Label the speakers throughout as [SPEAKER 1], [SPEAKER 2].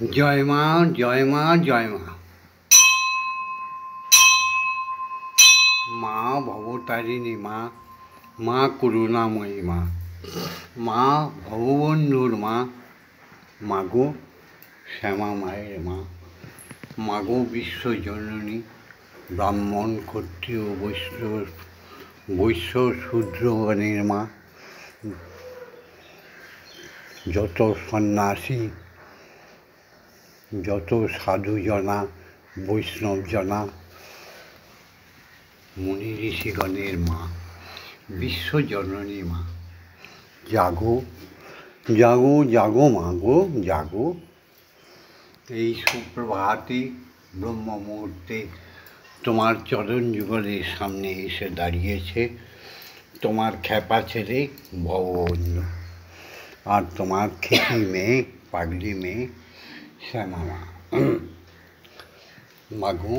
[SPEAKER 1] জয় মা, জয় মা, জয় মা। মা ভবতারিণী মা, মা করুণাময়ী মা, মা ভববন্ধুর মা, মাগো শ্যামা মায়ের মা, মাগো বিশ্বজননী, ব্রাহ্মণ ক্ষত্রিয় বৈশ্য শূদ্রগণের মা, যত সন্ন্যাসী, যত সাধুজনা, বৈষ্ণবজনা, মুনি ঋষিগণের মা, বিশ্বজননী মা, জাগো জাগো জাগো মা গো জাগো। এই সুপ্রভাতে ব্রহ্ম মুহূর্তে তোমার চরণ যুগলের সামনে এসে দাঁড়িয়েছে তোমার খ্যাপা ছেলে ভববন্ধু আর তোমার খেপি মেয়ে, পাগলি মেয়ে শ্যামা মা। মাগো,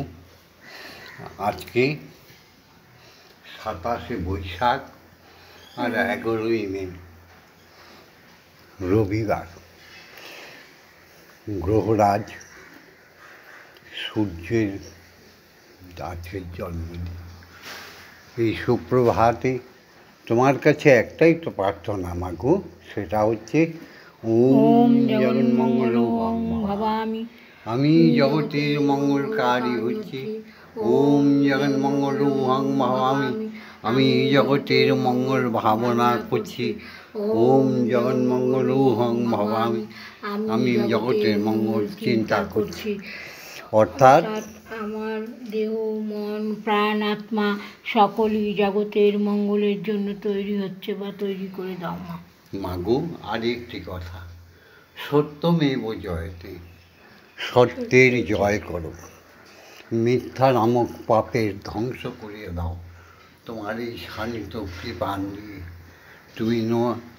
[SPEAKER 1] আজকে 27শে বৈশাখ আর 11ই মে, রবিবার। গ্রহরাজ সূর্যের আছে জন্মদিন। এই সুপ্রভাতে তোমার কাছে একটাই তো প্রার্থনা মাগো, সেটা হচ্ছে ওম জগন্মঙ্গল ভবামি, আমি জগতের মঙ্গলকারী হচ্ছি। ওম জগন্মঙ্গল ভবামি, আমি জগতের মঙ্গল ভাবনা করছি। ওম জগন্মঙ্গল ভবামি, আমি জগতের মঙ্গল চিন্তা করছি। অর্থাৎ
[SPEAKER 2] আমার দেহ, মন, প্রাণ, আত্মা সকলই জগতের মঙ্গলের জন্য তৈরি হচ্ছে বা তৈরি করে দাও মা।
[SPEAKER 1] মাগো, আর একটি কথা, সত্যমেব জয়তে, সত্যের জয় করো, মিথ্যা নামক পাপের ধ্বংস করিয়ে দাও তোমার এই শানিত কৃপাণ দিয়ে।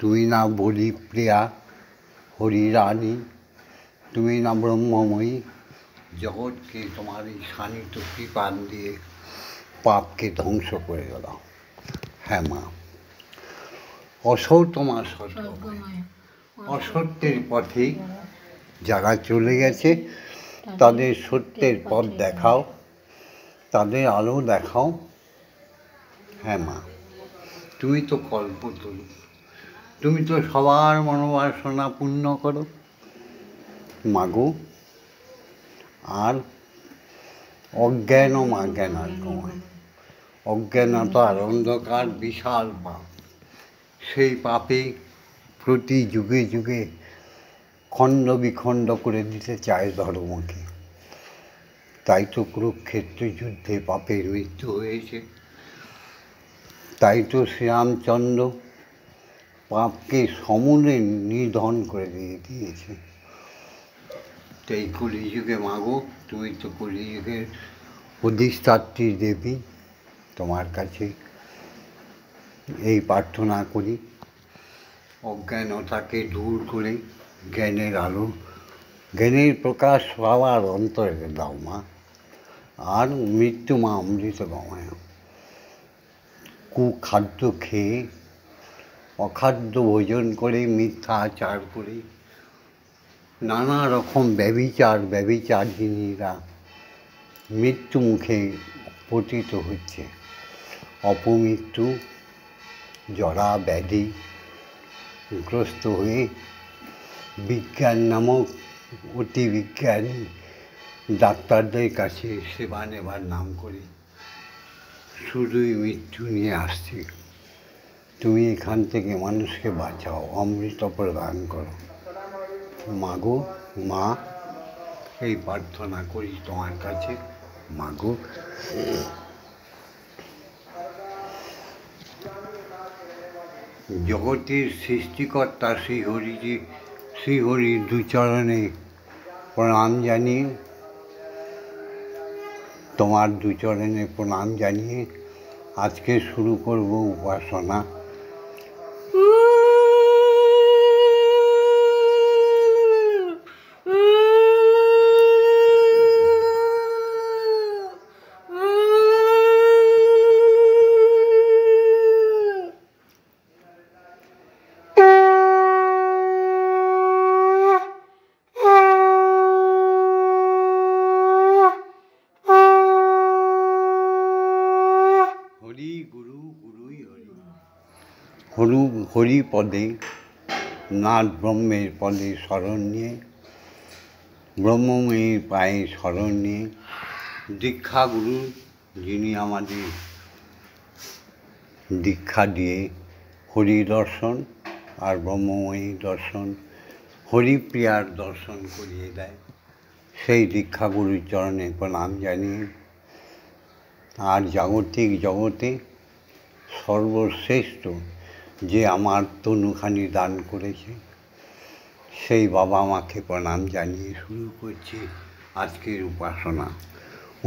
[SPEAKER 1] তুমি না বলি প্রিয়া হরিরানী, তুমি না ব্রহ্মময়ী, জগৎকে তোমার এই শানিত কৃপাণ দিয়ে পাপকে ধ্বংস করে দাও। হ্যাঁ মা, অসৎ মা সত্যময়, অসত্যের পথে যারা চলে গেছে তাদের সত্যের পথ দেখাও, তাদের আলো দেখাও। হ্যাঁ মা, তুমি তো কল্পতরু, তুমি তো সবার মনোবাসনা পূর্ণ করো মাগো। আর অজ্ঞান মা জ্ঞানার্গময়, অজ্ঞানতার অন্ধকার বিশাল পাপ, সেই পাপে প্রতি যুগে যুগে খণ্ড বিখণ্ড করে দিতে চায় ধর্মকে। তাই তো কুরুক্ষেত্র যুদ্ধে পাপের মৃত্যু হয়েছে, তাই তো শ্রীরামচন্দ্র পাপকে সমূলে নিধন করে দিয়েছে। এই কলিযুগে মাগো, তুমি তো কলিযুগের অধিষ্ঠাত্রী দেবী, তোমার কাছে এই প্রার্থনা করি, অজ্ঞানতাকে দূর করে জ্ঞানের আলো, জ্ঞানের প্রকাশ পাওয়ার অন্তরে দাও মা। আর মৃত্যু মা অমৃত গমায়, কুখাদ্য খেয়ে, অখাদ্য ভোজন করে, মিথ্যা আচার করে, নানা রকম ব্যভিচারিণীরা মৃত্যু মুখে পতিত হচ্ছে। অপমৃত্যু, জরা ব্যাধি গ্রস্ত হয়ে বিজ্ঞান নামক অতি বিজ্ঞানী ডাক্তারদের কাছে সেবা নেবার নাম করে শুধুই মৃত্যু নিয়ে আসছে। তুমি এখান থেকে মানুষকে বাঁচাও, অমৃত প্রদান করো মাগো। মা, এই প্রার্থনা করি তোমার কাছে মাগো। জগতের সৃষ্টিকর্তা শ্রীহরির দুচরণে প্রণাম জানিয়ে, তোমার দুচরণে প্রণাম জানিয়ে আজকে শুরু করব উপাসনা। হরিপদে নাথ ব্রহ্মের পদে শরণ নিয়ে, ব্রহ্মময়ীর পায়ে শরণ নিয়ে, দীক্ষাগুরু যিনি আমাদের দীক্ষা দিয়ে হরি দর্শন আর ব্রহ্মময়ী দর্শন, হরিপ্রিয়ার দর্শন করিয়ে দেয়, সেই দীক্ষাগুরুর চরণে প্রণাম জানিয়ে, আর জাগতিক জগতে সর্বশ্রেষ্ঠ যে আমার তনুখানি দান করেছে, সেই বাবা মাকে প্রণাম জানিয়ে শুরু করছি আজকের উপাসনা।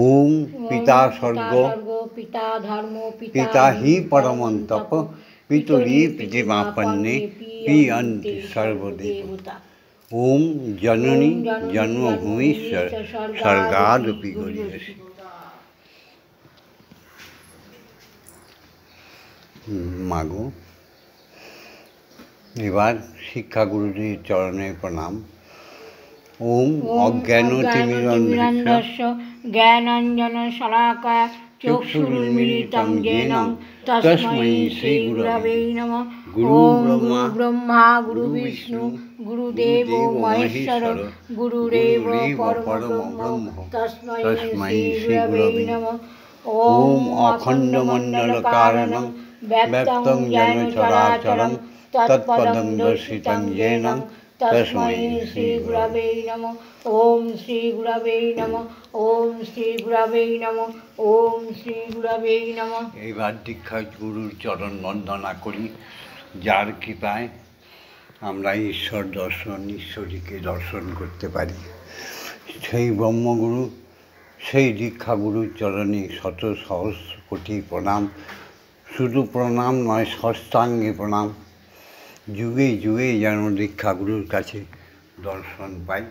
[SPEAKER 1] ওম পিতা স্বর্গ
[SPEAKER 2] পিতা ধর্ম
[SPEAKER 1] পিতা হি পরমং তপ পিতরি পৃথিবাপন্নে পিয়ন্তি সর্বদেবতা। ওম জননী জন্মভূমিশ্চ স্বর্গাদপি গরীয়সী। মাগো, এবার শিক্ষাগুরুজির চরণে প্রণাম। ওম অজ্ঞানতিমিরন্ধস্য
[SPEAKER 2] জ্ঞানাঞ্জন শলাকায়া চক্ষুरुन्मीलितं येन तस्मै श्रीगुरवे नमः। ॐ गुरुब्रह्मा गुरुविष्णु गुरुदेवो महेश्वर गुरुरेव परमब्रह्म तस्मै श्रीगुरवे नमः। ॐ अखण्डमण्डलकारणं व्याप्तं येन चराचरं तत्पदं दर्शितं येन तस्मै श्रीगुरवे नमः। ओम श्री गुरवे नमः। ओम श्री गुरवे नमः। ओम श्री गुरवे नमः।
[SPEAKER 1] এইবার দীক্ষা গুরুর চরণ বন্দনা করি, যার কৃপায় আমরা ঈশ্বর দর্শন, ঈশ্বরীকে দর্শন করতে পারি। সেই ব্রহ্মগুরু, সেই দীক্ষাগুরুর চরণে শত সহস্র কোটি প্রণাম। শুধু প্রণাম নয়, ষষ্ঠাঙ্গে প্রণাম। যুগে যুগে যেন দীক্ষাগুরুর কাছে দর্শন পাই।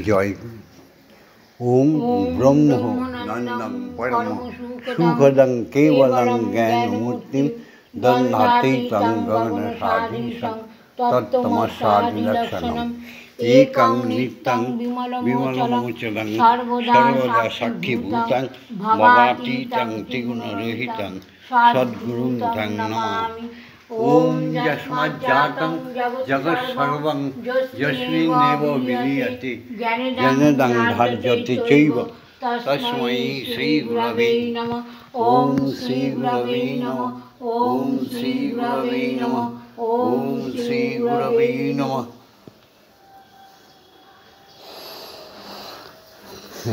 [SPEAKER 1] জয় গুরু। ওম ব্রহ্ম নন্দং পরম সুখদং কেবলং জ্ঞানমূর্তিম দন্ধাতীতং গগনসাধীশং তত্তমসাদিলক্ষণম একং নিত্যং বিমলমোচনং সর্বদা সাক্ষীভূতং ভবাতীতং ত্রিগুণরহিতং সদ্গুরুং তং নমামি। ওম যস্মাজ্জাतं জগৎসর্বং যস্মিন্নেব বিলীয়তে জ্ঞানদং ধার্যতে চৈব তস্मै শ্রীগুরবে নমঃ। ওম শ্রীগুরবে নমঃ। ওম শ্রীগুরবে নমঃ। ওম শ্রীগুরবে নমঃ।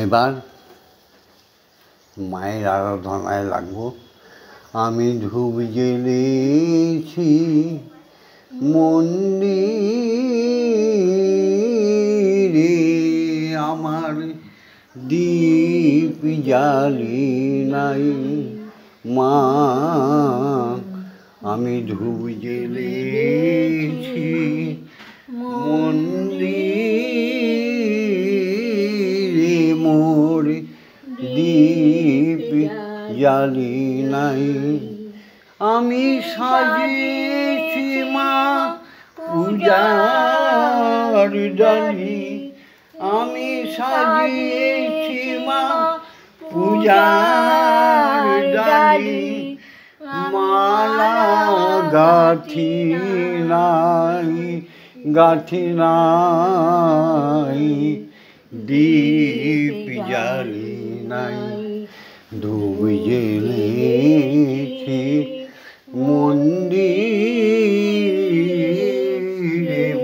[SPEAKER 1] এবার মায়ের আরাধনায় লাগবো। আমি ধূপ জ্বেলেছি মন্দিরে, আমার দীপ জ্বালি নাই মা। আমি ধূপ জ্বেলেছি মন্দিরে, মোর দীপ জ্বালি নাই। আমি সাজিয়েছি মা পূজার ডালি, আমি সাজিয়েছি মা পূজার ডালি। মালা গাঁথি নাই, গাঁথি নাই, দীপ জ্বালি নাই। ধূপ জ্বেলেছি মন্দিরে,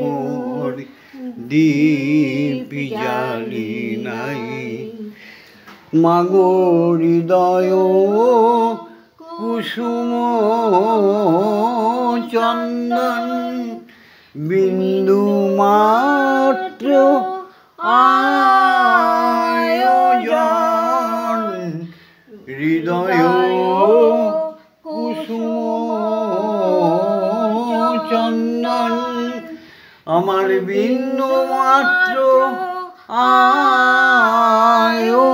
[SPEAKER 1] মোর দীপ জ্বালি নাই। মাগো হৃদয় কুসুম চন্দন বিন্দু মাত্র আয়োজন। হৃদয় কুসুম চন্দন আমার বিন্দু মাত্র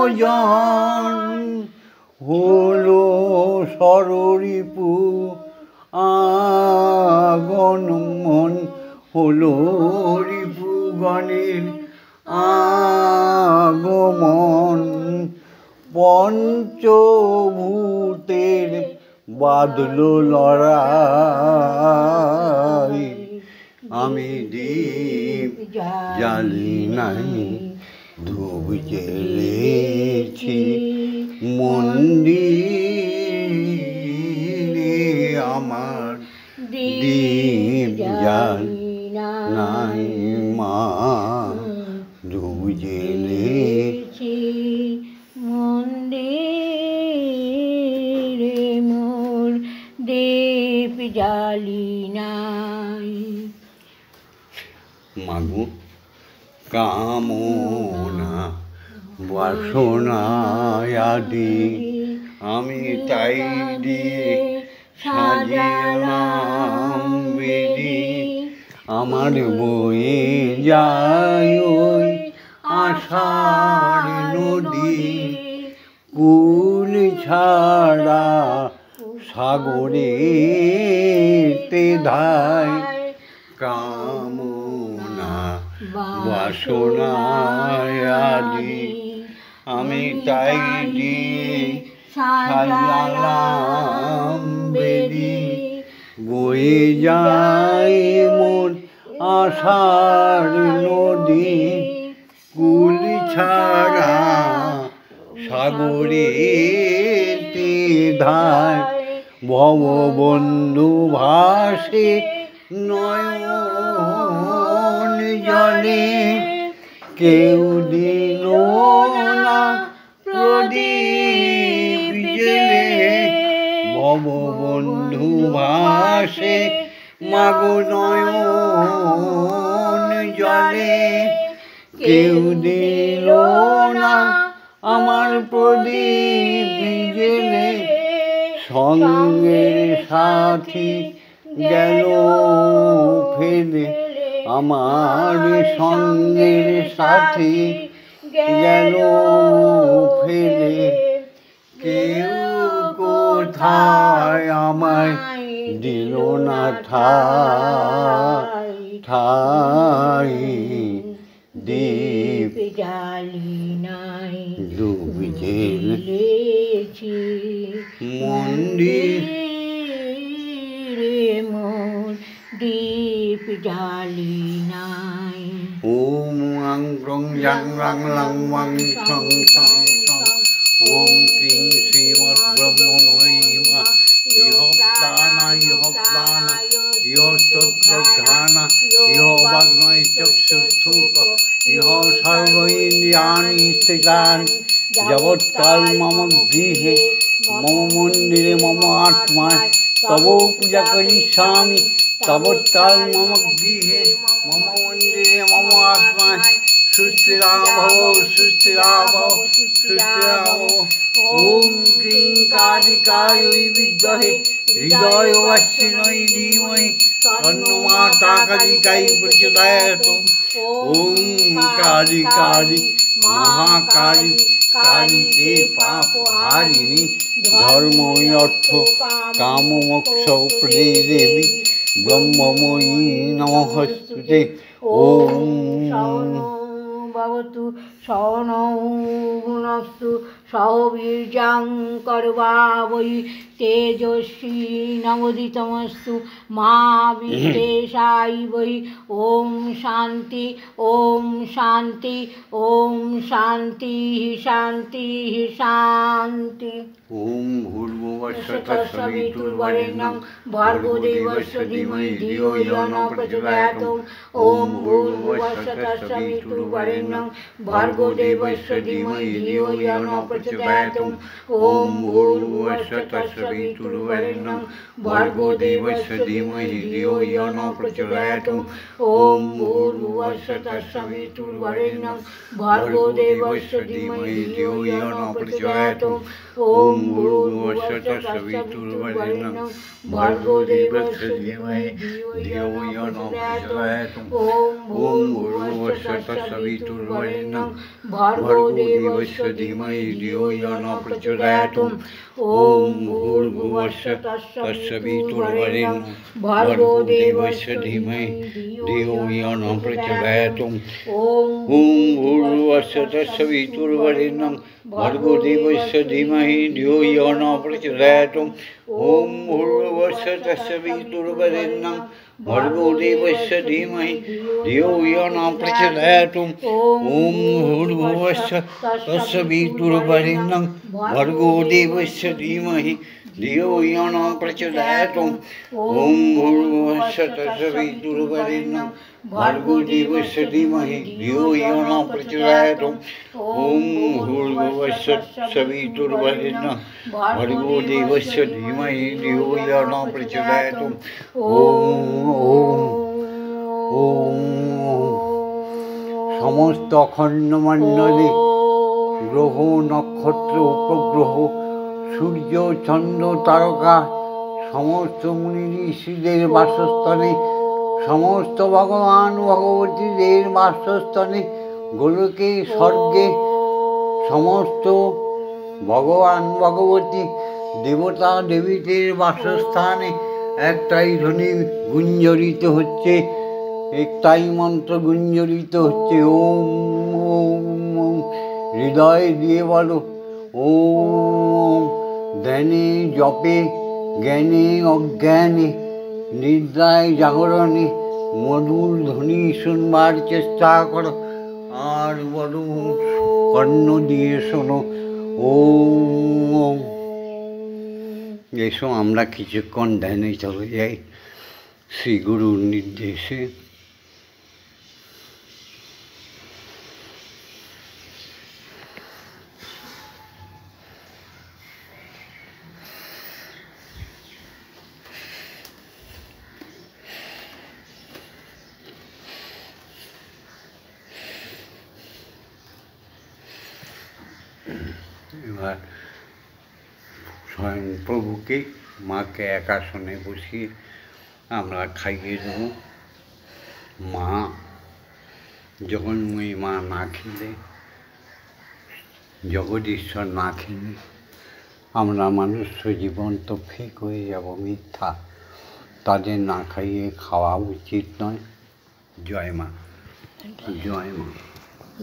[SPEAKER 1] আয়োজন। হলো সররিপু আগমন, হলো রিপুগণের আগমন। পঞ্চভূতের বাদলো লড়াই, আমি দীপ জ্বালি নাই, ধূপ জ্বেলেছি মন্দিরে আমার, দীপ জ্বালি নাই মা, ধূপ জ্বেলেছি
[SPEAKER 2] মন্দিরে মোর, দীপ জ্বালি নাই।
[SPEAKER 1] মাগো কামনা বাসনা আদি আমি তাই দিয়ে সাজালাম বেদি, আমার বয়ে যায় ওই আষাঢ় নদী, কুল ছাড়া সাগরেতে ধায়, কামনা বাসনা আদি আমি তাই দিয়ে সাজালাম বেদি, বয়ে যায় মোর আষাঢ় নদী, কুল ছাড়া সাগরেতে ধায়, ভববন্ধু ভাসে নয়ন জলে, কেউ দিল না প্রদীপ জেলে, ভববন্ধু ভাসে মাগো নয়ন জলে, কেউ দিল না আমার প্রদীপ জেলে, সঙ্গের সাথী গেল ফেলে, আমার সঙ্গের সাথী গেল ফেলে, কেউ কোথায় আমায় দিল না ঠাই, ঠাই, দীপ
[SPEAKER 2] জ্বালি নাই,
[SPEAKER 1] ধূপ জ্বেলেছি
[SPEAKER 2] মন্দিরে মোর, দীপ জ্বালি নাই।
[SPEAKER 1] ওম আং রং yang রাং লাং ওয়াং সং সং সং, ওম ক্রিং শ্রীমৎ ব্রহ্মময়ীমা, ইহ প্রাণা ইহ প্রাণা ইহ স্তোত্রঘানা, ইহ বাগ্ময় চক্ষুস্থুক, ইহ সর্ব ইন্দ্রিয়াণি স্থিতানি, যাবৎকাল মম গৃহে মম মন্দিরে মম আত্মায় তব পূজা করিষ্যামি, তাবৎকাল মম গৃহে মম মন্দিরে মম আত্মায় সুস্থিরা ভব, সুস্থিরা ভব, সুস্থিরা ভব। ওম ক্রিং কালিকাयै বিদ্মহে হৃদয়বাসিন্যৈ ধীমহি তন্নো মাতা কালিকাই প্রচোদয়াৎ। ওম কালী কালী মহাকালী কালীকে পাপহারিণী, ধর্ম অর্থ কাম মোক্ষ প্রদে দেবী, ব্রহ্মময়ী নমস্তুতে। ওম
[SPEAKER 2] ভবতু সহনৌ ভুনস্তু সহ বীর্যং করবাবৈ তেজস্বী নমোদিতমস্তু মা বিদ্বেষায়। ওম শান্তি, ওম শান্তি, ওম শান্তি শান্তি শান্তি।
[SPEAKER 1] ওম ভূর্ভুবস্সুঃ তৎসবিতুর্বরেণ্যং
[SPEAKER 2] ভর্গো দেবস্য ধীমহি ধিয়ো ইয়ো ন প্রচোদয়াৎ। ওম ভূর্ভুবস্সুঃ তৎসবিতুর্বরেণ্যং ভর্গো দেবস্য ধীমহি ধিয়ো ইয়ো ন প্রচোদয়াৎ। ওম ভূর্ভুবস্সুঃ তৎসবিতুর্বরেণ্যং ভর্গো দেবস্য ধীমহি ধিয়ো ইয়ো ন প্রচোদয়াৎ। ওম ভূর্ভুবস্সুঃ তৎসবিতুর্বরেণ্যং ভর্গো দেবস্য ধীমহি ধিয়ো ইয়ো ন প্রচোদয়াৎ। ওম ভূর্ভুবস্সুঃ তৎসবিতুর্বরেণ্যং ভর্গো দেবস্য ধীমহি ধিয়ো ইয়ো ন প্রচোদয়াৎ। ওম ভূর্ভুবস্সুঃ তৎসবিতুর্বরেণ্যং ভর্গো দেবস্য ধীমহি ধিয়ো ইয়ো ন প্রচোদয়াৎ। ওম ভূর্ভুবস্সুঃ তৎসবিতুর্বরেণ্যং ভর্গো দেবস্য ধীমহি ধিয়ো ইয়ো ন প্রচোদয়াৎ। ওম ভূর্ভুবস্সুঃ তৎসবিতুর্বরেণ্যং
[SPEAKER 1] भर्गो देवस्य धीमहि धियो यो न प्रचोदयात् ॐ भूर्भुवस्सुः तस्य वितुर्वरेण्यं भर्गो देवस्य धीमहि धियो यो न प्रचोदयात् ॐ भूर्भुवस्सुः तस्य वितुर्वरेण्यं भर्गो देवस्य धीमहि धियो यो न प्रचोदयात् ॐ भूर्भुवस्सुः तस्य वितुर्वरेण्यं भर्गो देवस्य धीमहि धियो यो न प्रचोदयात् ॐ भूर्भुवस्सुः सवितुर्वरेण्यं भर्गो देवस्य धीमहि धियो यो न प्रचोदयात् समस्त अखण्डमण्डले ग्रह नक्षत्र उपग्रह सूर्य चंद्र तारका समस्त मुनि ऋषिदेर बासस्थाने समस्त भगवान भगवतीदेर बासस्थाने गोलके स्वर्गे समस्त भगवान भगवती देवता देवीদের বাসস্থানে একটাই ধ্বনি গুঞ্জরিত হচ্ছে, একটাই মন্ত্র গুঞ্জরিত হচ্ছে। ওম ওম ওম হৃদয় দিয়ে বলো ওম। ধ্যানে জপে জ্ঞানে অজ্ঞানে নিদ্রায় জাগরণে মধুর ধ্বনি শুনবার চেষ্টা করো আর বলো কর্ণ দিয়ে শোনো ওম। এসো আমরা কিছুক্ষণ ধ্যানে চলে যাই শ্রী গুরুর নির্দেশে। এবার স্বয়ং প্রভুকে মাকে এক আসনে বসিয়ে আমরা খাইয়ে দেব। মা জগন্ময়ী মা না খেলে, জগদীশ্বর না খেলে আমরা মানুষ্য জীবন তো ফেক হয়ে যাব, মিথ্যা। তাদের না খাইয়ে খাওয়া উচিত নয়। জয় মা, জয় মা,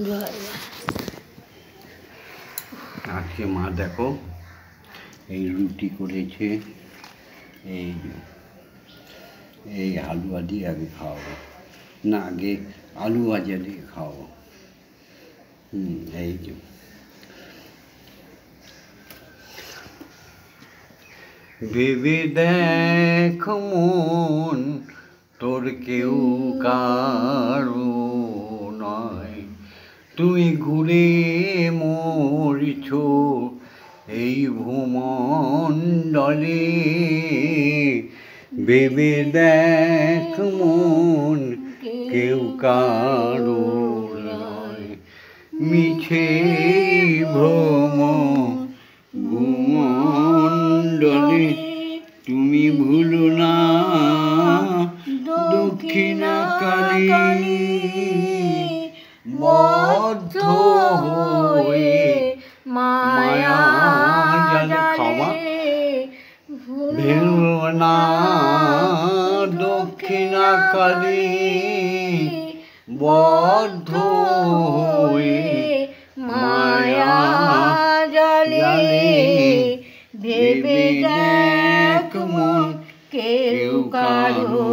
[SPEAKER 2] জয় মা।
[SPEAKER 1] আজকে মা দেখো এই রুটি করেছে, এই হালুয়া দিয়ে আগে খাওয়াবো না, আগে আলু ভাজা দিয়ে খাওয়াবো। এই যে ভেবে দেখ মন তোর কেউ কারো নয়, তুই ঘুরে মরিছ এই ভূমণ্ডলে। ভেবে দেখ মন কেউ কারো নয়, মিছে ভ্রম ভূমণ্ডলে। তুমি ভুলো না দক্ষিণা কালী বদ্ধ হয়ে মায়া জালে ক্ষমা ভেলো না দক্ষিণা কালী বদ্ধ হয়ে মায়া জালে। ভেবে দেখ মন কেউ কারো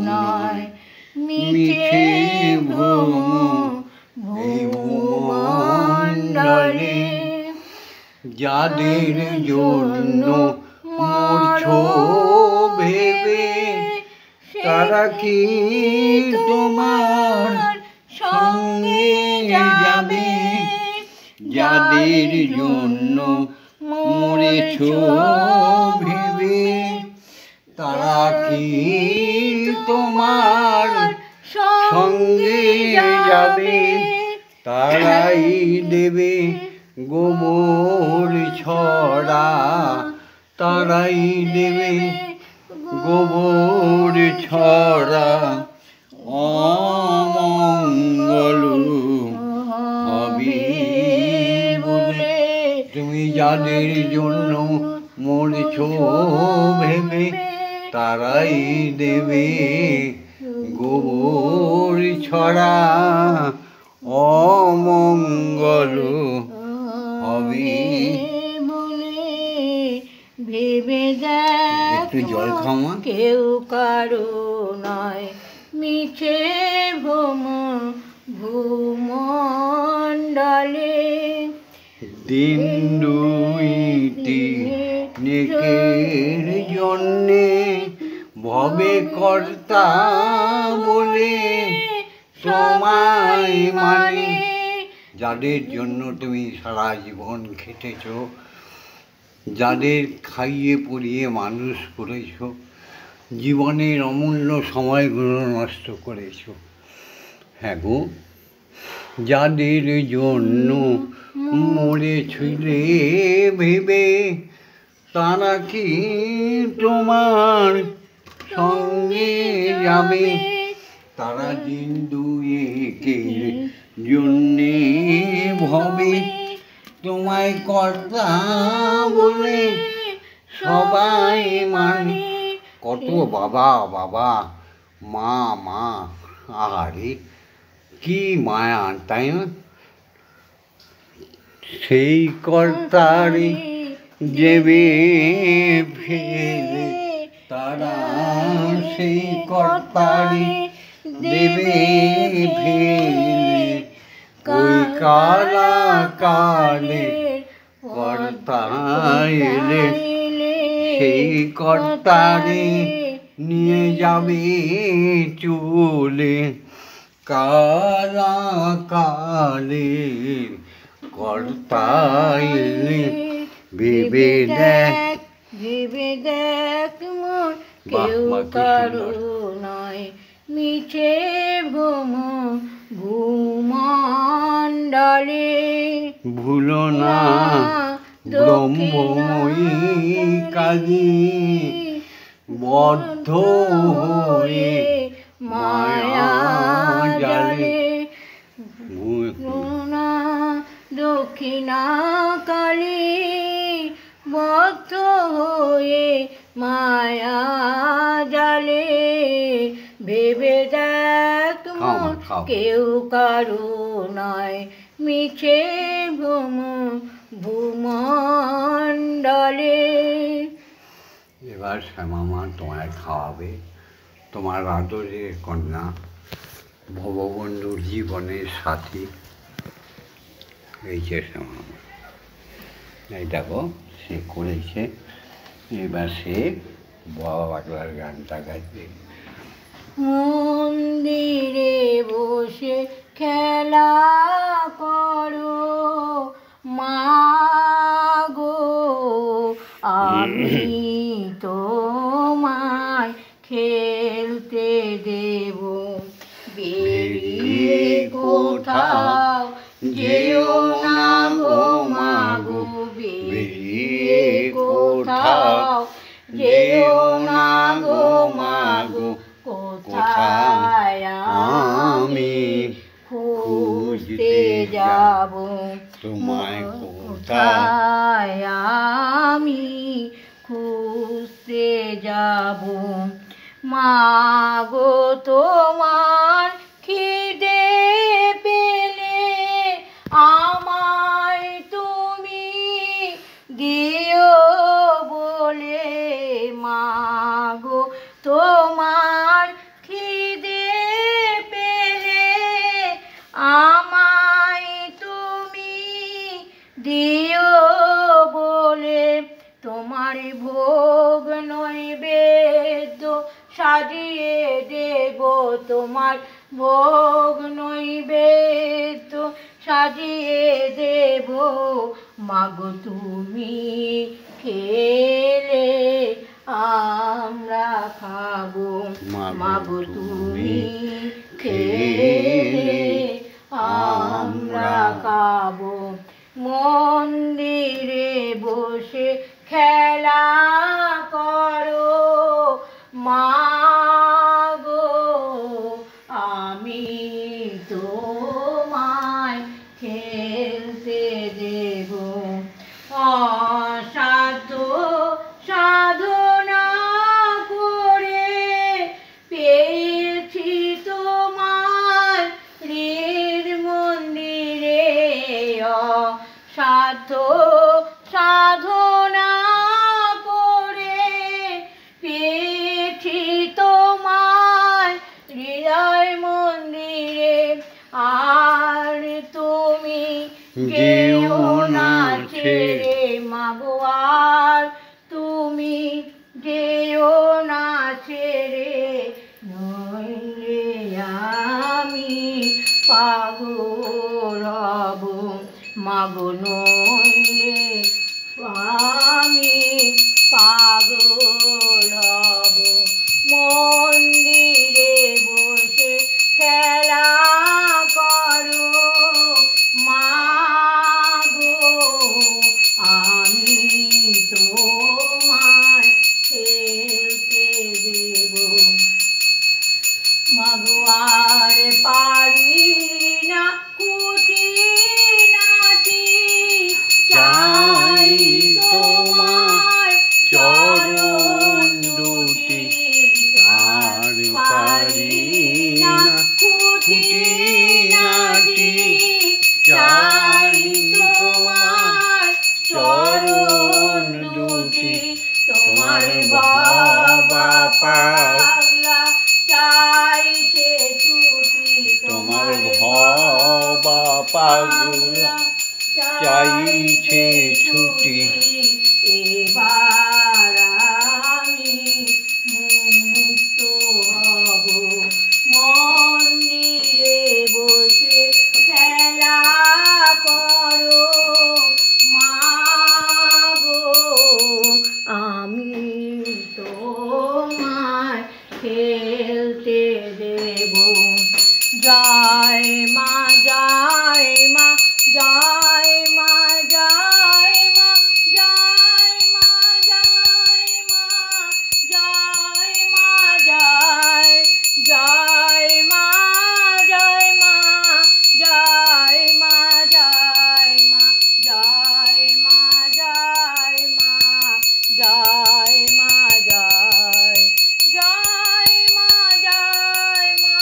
[SPEAKER 1] নয়, মিছে ভ্রম ভূমণ্ডলে। যাদের জন্য মরছো ভেবে তারা কি তোমার সঙ্গে যাবে? যাদের জন্য মরেছো ভেবে তারা কি তোমার সঙ্গে যাবে? তারাই দেবে গোবর ছড়া, তারাই দেবে গোবর ছড়া। অমঙ্গল হবে বলে তুমি যাদের জন্য মরছো ভেবে তারাই দেবে গোবর ছড়া। অমঙ্গল হবে
[SPEAKER 2] বলে ভেবে দেখ
[SPEAKER 1] একটু জল খাও মা।
[SPEAKER 2] কেউ কারো নয় মিছে ভূমণ্ডলে
[SPEAKER 1] দিন দুইটি নেকের জন্যে ভবে কর্তা বলে সময় মানে। যাদের জন্য তুমি সারা জীবন খেটেছ, যাদের খাইয়ে পরিয়ে মানুষ করেছ, জীবনের অমূল্য সময়গুলো নষ্ট করেছ, হ্যাঁ গো, যাদের জন্য মরেছিলে ভেবে তারা কি তোমার সঙ্গে যাবে? তারা দিন দুয়েকের জন্যে ভবে তোমায় কর্তা বলে সবাই মানে। কত বাবা বাবা, মা মা, আহারে কি মায়া, তাই না? সেই কর্তারে দেবে ফেলে তারা, সেই কর্তারে দেবে ফেলে। ওই কালা কালে কর্তা এলে সেই কর্তারে নিয়ে যাবে চলে। কালা কালে কর্তা এলে ভেবে দেখ,
[SPEAKER 2] ভেবে দেখ মন
[SPEAKER 1] বাহ,
[SPEAKER 2] কেউ
[SPEAKER 1] বাহ, কি
[SPEAKER 2] কারো
[SPEAKER 1] সুন্দর।
[SPEAKER 2] নয় মিছে ভূমণ্ডলে।
[SPEAKER 1] ভুলো না ব্রহ্মময়ী কালী, বদ্ধ হয়ে মায়া জালে।
[SPEAKER 2] না দক্ষিণা কালী, বদ্ধ হয়ে মায়া জালে। ভেবে দেখ
[SPEAKER 1] খাও,
[SPEAKER 2] মন
[SPEAKER 1] খাও।
[SPEAKER 2] কেউ কারো নয় মিছে ভূমণ্ডলে।
[SPEAKER 1] এবার শ্যামামা তোমায় খাওয়াবে, তোমার আদরের কন্যা, ভববন্ধুর জীবনের সাথী। এই যে শ্যামামা, এই দেখো সে করেছে। এবার সে বাবা পাগলার গানটা গাইবে।
[SPEAKER 2] মন্দিরে বসে খেলা করো মাগো, আমি তোমায় খেলতে দেব। বেরিয়ে কোথাও যেও না গো মাগো, বেরিয়ে কোথাও যেও না গো মাগো। কোথায় আমি খুঁজতে যাব
[SPEAKER 1] তোমায়? কোথায়
[SPEAKER 2] কোথায় আমি খুঁজতে যাব মাগো? তোমার খিদে পেলে আমায় তুমি দিও বলে মাগো। তোমার খিদে পেলে আমায় তুমি দিও বলে। তোমার ভোগ নৈবেদ্য সাজিয়ে দেব, তোমার ভোগ নৈবেদ্য সাজিয়ে দেব মাগো। তুমি খেলে আমরা খাবো মাগো, তুমি খেলে আমরা খাবো। মন্দিরে বসে খেলা করো মাগো, আমি তোমায় খেলতে দেব। অসাধ্য সাধনা করে পেয়েছি তোমায় যেও না ছেড়ে মাগো আর তুমি, যেও না ছেড়ে, নইলে আমি পাগল হব মাগো, নইলে আমি পাগল হব। মন্দিরে বসে খেলা করো মাগো, আমি তোমায় খেলতে দেব মাগো, আর পারি না খুঁটিনাটি, চাই তোমার চরণ দুটি, আর পারি না খুঁটিনাটি, চাই তোমার চরণ দুটি। তোমার বাবা পাগলা চাইছে ছুটি,
[SPEAKER 1] তোমার বাবা পাগলা চাইছে ছুটি,
[SPEAKER 2] এবার আমি মুক্ত হব। মন্দিরে বসে খেলা করো মাগো, আমি তোমায় খেলতে দেব। জয় মা, জয় মা, জয় মা, জয় মা, জয় মা, জয় মা, জয় মা, জয়, জয় মা, জয় মা, জয় মা, জয় মা, জয় মা, জয় মা, জয় মা, জয়, জয় মা, জয় মা,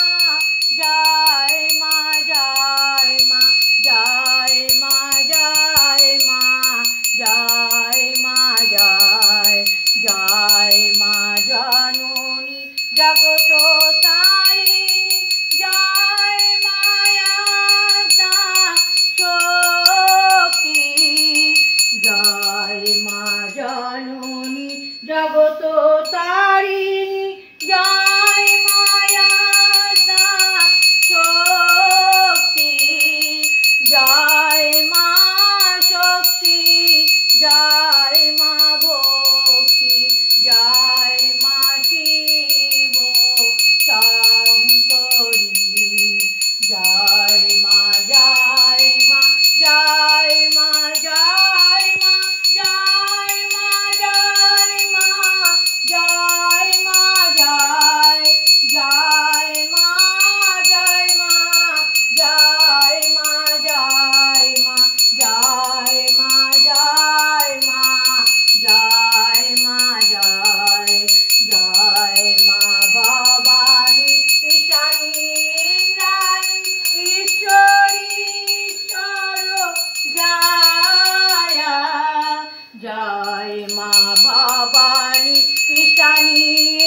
[SPEAKER 2] জয় মা, জয় মা, জয় মা, জয় মা, জয় মা, জয়, জয় মা জননী জগত তারিণী, জয় মায়া শক্তি, জয় মা জননী জগত তারিণী, জয় মায়া শক্তি, জয় মা শক্তি, জয় মা ভক্তি, জয় মা শিব শঙ্করী, জয় মা, জয় মা, জয় মা, জয় মা, জয় মা, জয় মা, জয় মা, জয়, জয় মা, জয় মা, জয় মা, জয় মা, জয় মা, জয় মা, জয় মা, জয়, জয় মা ভবানী ঈশানী ইন্দ্রাণী ঈশ্বরী ঈশ্বর জয়, জয় মা ভবানী ঈশানী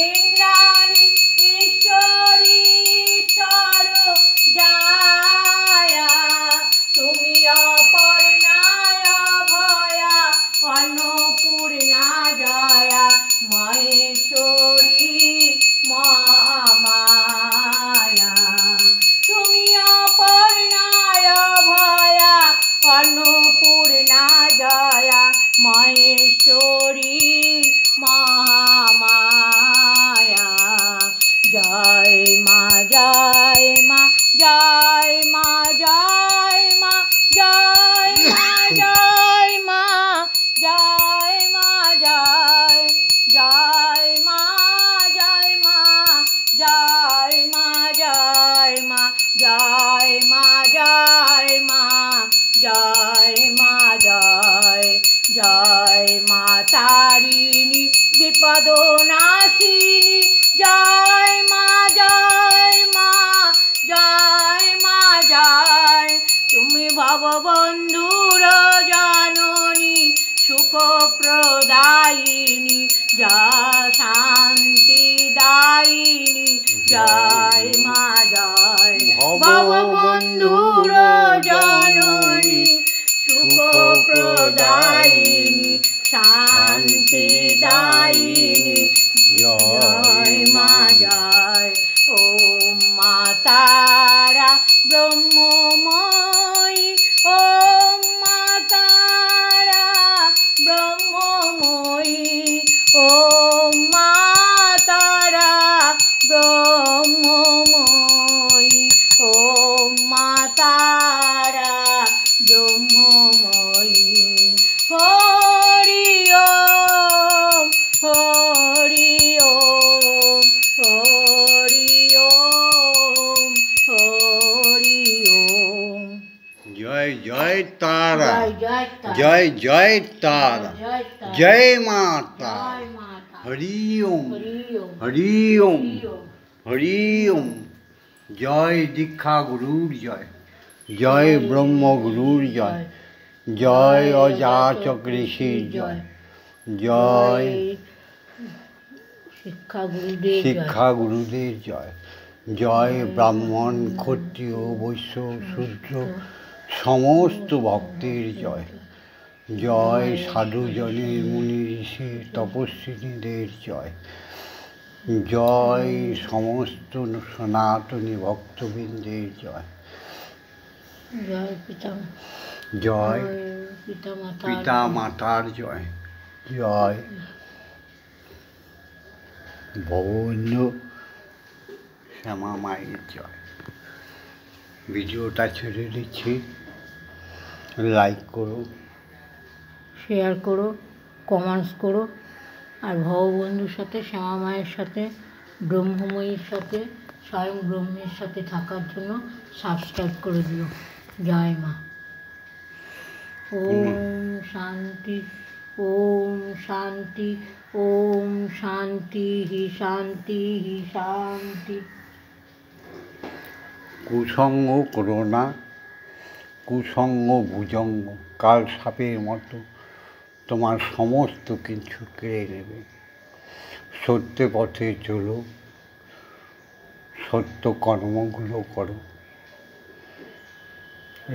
[SPEAKER 2] ইন্দ্রাণী ঈশ্বরী ঈশ্বর জয়। তুমি অপর্ণায় ভয়া অন্নপূর্ণা জয়া, মহেশ্বরী মহামায়া। তুমি অপর্ণায় ভয়া অন্নপূর্ণা জয়া, মহেশ্বরী মহামায়া। জয় মা, জয় মা, জয় মা, জয় মা, জয় মা, জয় মা, জয় মা, জয়, জয় মা, জয় মা, জয় মা, জয় মা, জয় মা, জয় মা, জয় মা, জয়, জয় মা তারিণী বিপদ নাশিনী, জয় মা, জয় মা, জয় মা, জয়। তুমি ভববন্ধুর জননী সুখ প্রদায়িনী, যা শান্তি দায়িনী, জয় মা, জয় ভববন্ধুর জননী প্রদায়িনী শান্তিদায়িনী জয় মা জয়। ওম মা তারা ব্রহ্মময়ী, ওম মা তারা ব্রহ্মময়ী, ওম মা তারা ব্রহ্মময়ী, ওম মা তারা ব্রহ্মময়ী। হরি ওম হরি ওম হরি ওম হরি ওম।
[SPEAKER 1] জয় জয় তারা,
[SPEAKER 2] জয় জয় তারা,
[SPEAKER 1] জয় জয় তারা,
[SPEAKER 2] জয় তারা,
[SPEAKER 1] জয় মাতা,
[SPEAKER 2] জয় মাতা,
[SPEAKER 1] হরি ওম
[SPEAKER 2] হরি ওম
[SPEAKER 1] হরি ওম
[SPEAKER 2] হরি ওম।
[SPEAKER 1] হরি ওম। জয় দীক্ষা গুরুর জয়, জয় ব্রহ্ম গুরুর জয়, জয় অযাচক ঋষির জয়, জয়
[SPEAKER 2] শিক্ষা গুরুদেব
[SPEAKER 1] শিক্ষা গুরুদের জয়, জয় ব্রাহ্মণ ক্ষত্রিয় বৈশ্য শূদ্র সমস্ত ভক্তের জয়, জয় সাধুজনের মুনি ঋষি তপস্বিনীদের জয়, জয় সমস্ত সনাতনী ভক্তবৃন্দের জয়,
[SPEAKER 2] জয় পিতা,
[SPEAKER 1] জয়
[SPEAKER 2] পিতা মাতা,
[SPEAKER 1] পিতা মাতার জয়, জয় ভববন্ধু শ্যামা মায়ের জয়। ভিডিওটা ছেড়ে দিচ্ছি, লাইক করো,
[SPEAKER 2] শেয়ার করো, কমেন্টস করো, আর ভববন্ধুর সাথে শ্যামা মায়ের সাথে ব্রহ্মময়ীর সাথে স্বয়ং ব্রহ্মের সাথে থাকার জন্য সাবস্ক্রাইব করে দিও। জয় মা। ওম শান্তি, ওম শান্তি, ওম শান্তি শান্তি শান্তি।
[SPEAKER 1] কুসঙ্গ করো না, কুসঙ্গ ভুজঙ্গ কাল সাপের মতো তোমার সমস্ত কিছু কেড়ে নেবে। সত্য পথে চলো, সত্য কর্মগুলো করো।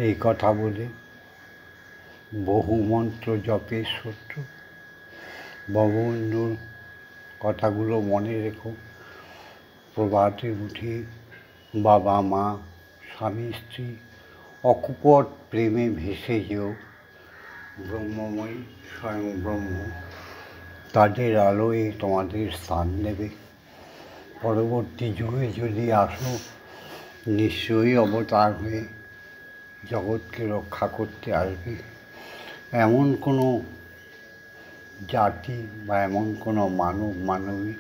[SPEAKER 1] এই কথা বলে বহু মন্ত্র জপের সত্য ভববন্ধুর কথাগুলো মনে রেখো। প্রভাতে উঠে বাবা মা স্বামী স্ত্রী অকপট প্রেমে ভেসে যেও। ব্রহ্মময়ী স্বয়ং ব্রহ্ম তাদের আলোয় তোমাদের স্থান নেবে। পরবর্তী যুগে যদি আসো, নিশ্চয়ই অবতার হয়ে জগৎকে রক্ষা করতে আসবে। এমন কোনো জাতি বা এমন কোনো মানব মানবী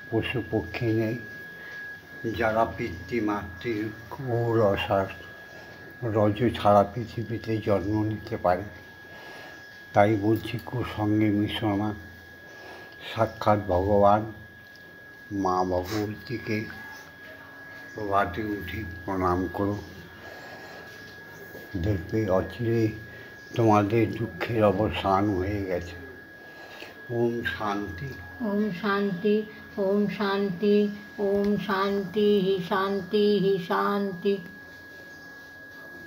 [SPEAKER 1] পশু পক্ষী নেই যারা পিতৃমাতৃর ক্রূর অসার রজ ছাড়া পৃথিবীতে জন্ম নিতে পারে। তাই বলছি, কুসঙ্গে মিশো না। সাক্ষাৎ ভগবান মা ভগবতীকে প্রভাতে উঠে প্রণাম করো, দেখবে অচিরে তোমাদের দুঃখের অবসান হয়ে গেছে। ওম শান্তি,
[SPEAKER 2] ওম শান্তি, ওম শান্তি, ওম শান্তি শান্তি শান্তি।